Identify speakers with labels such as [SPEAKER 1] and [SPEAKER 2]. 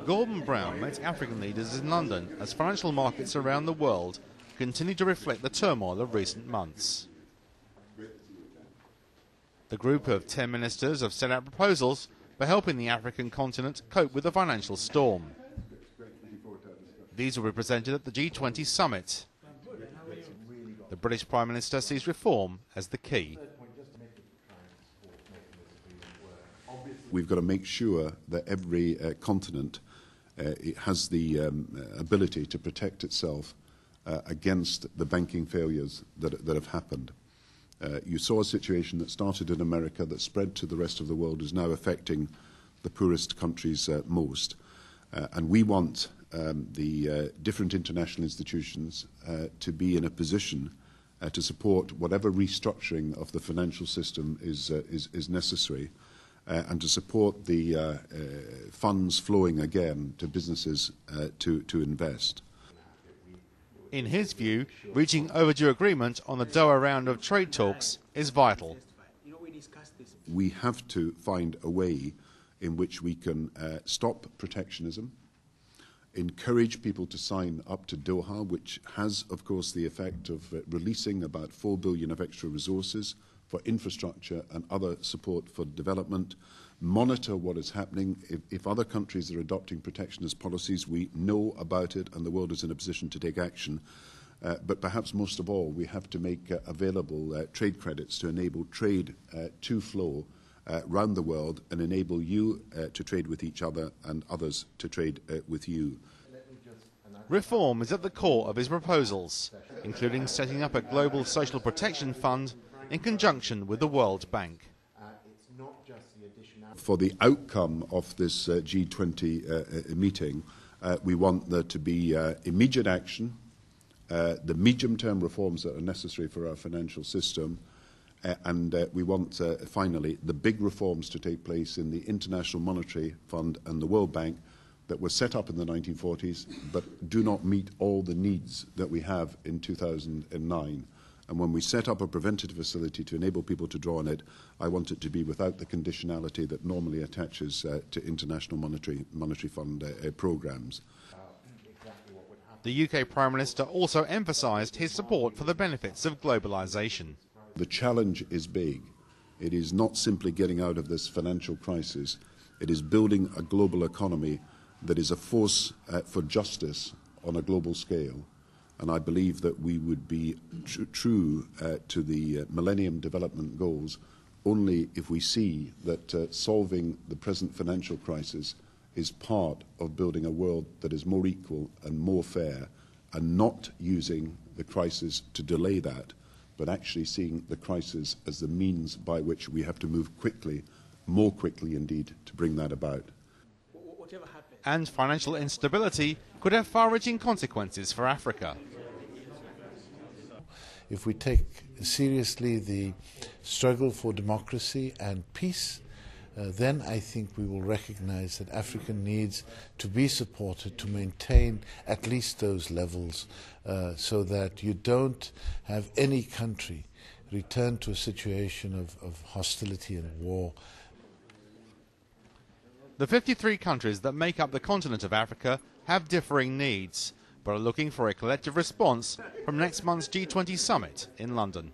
[SPEAKER 1] Gordon Brown met African leaders in London as financial markets around the world continue to reflect the turmoil of recent months. The group of 10 ministers have set out proposals for helping the African continent cope with the financial storm. These will be presented at the G-20 summit. The British Prime Minister sees reform as the key.
[SPEAKER 2] We've got to make sure that every continent has the ability to protect itself against the banking failures that have happened. You saw a situation that started in America that spread to the rest of the world, is now affecting the poorest countries most. And we want the different international institutions to be in a position to support whatever restructuring of the financial system is necessary, and to support the funds flowing again to businesses to invest.
[SPEAKER 1] In his view, reaching overdue agreement on the Doha round of trade talks is vital.
[SPEAKER 2] We have to find a way in which we can stop protectionism, encourage people to sign up to Doha, which has, of course, the effect of releasing about $4 billion of extra resources for infrastructure and other support for development, monitor what is happening. If other countries are adopting protectionist policies, we know about it and the world is in a position to take action. But perhaps most of all, we have to make available trade credits to enable trade to flow around the world and enable you to trade with each other and others to trade with you.
[SPEAKER 1] Reform is at the core of his proposals, including setting up a global social protection fund in conjunction with the World Bank.
[SPEAKER 2] For the outcome of this G20 meeting, we want there to be immediate action, the medium-term reforms that are necessary for our financial system, and we want, finally, the big reforms to take place in the International Monetary Fund and the World Bank that were set up in the 1940s but do not meet all the needs that we have in 2009. And when we set up a preventative facility to enable people to draw on it, I want it to be without the conditionality that normally attaches to International Monetary Fund programmes.
[SPEAKER 1] The UK Prime Minister also emphasised his support for the benefits of globalisation.
[SPEAKER 2] The challenge is big. It is not simply getting out of this financial crisis. It is building a global economy that is a force for justice on a global scale. And I believe that we would be true to the Millennium Development Goals only if we see that solving the present financial crisis is part of building a world that is more equal and more fair, and not using the crisis to delay that, but actually seeing the crisis as the means by which we have to move quickly, more quickly indeed, to bring that about.
[SPEAKER 1] And financial instability could have far-reaching consequences for Africa.
[SPEAKER 3] If we take seriously the struggle for democracy and peace, then I think we will recognize that Africa needs to be supported to maintain at least those levels, so that you don't have any country return to a situation of hostility and war.
[SPEAKER 1] The 53 countries that make up the continent of Africa have differing needs, but are looking for a collective response from next month's G20 summit in London.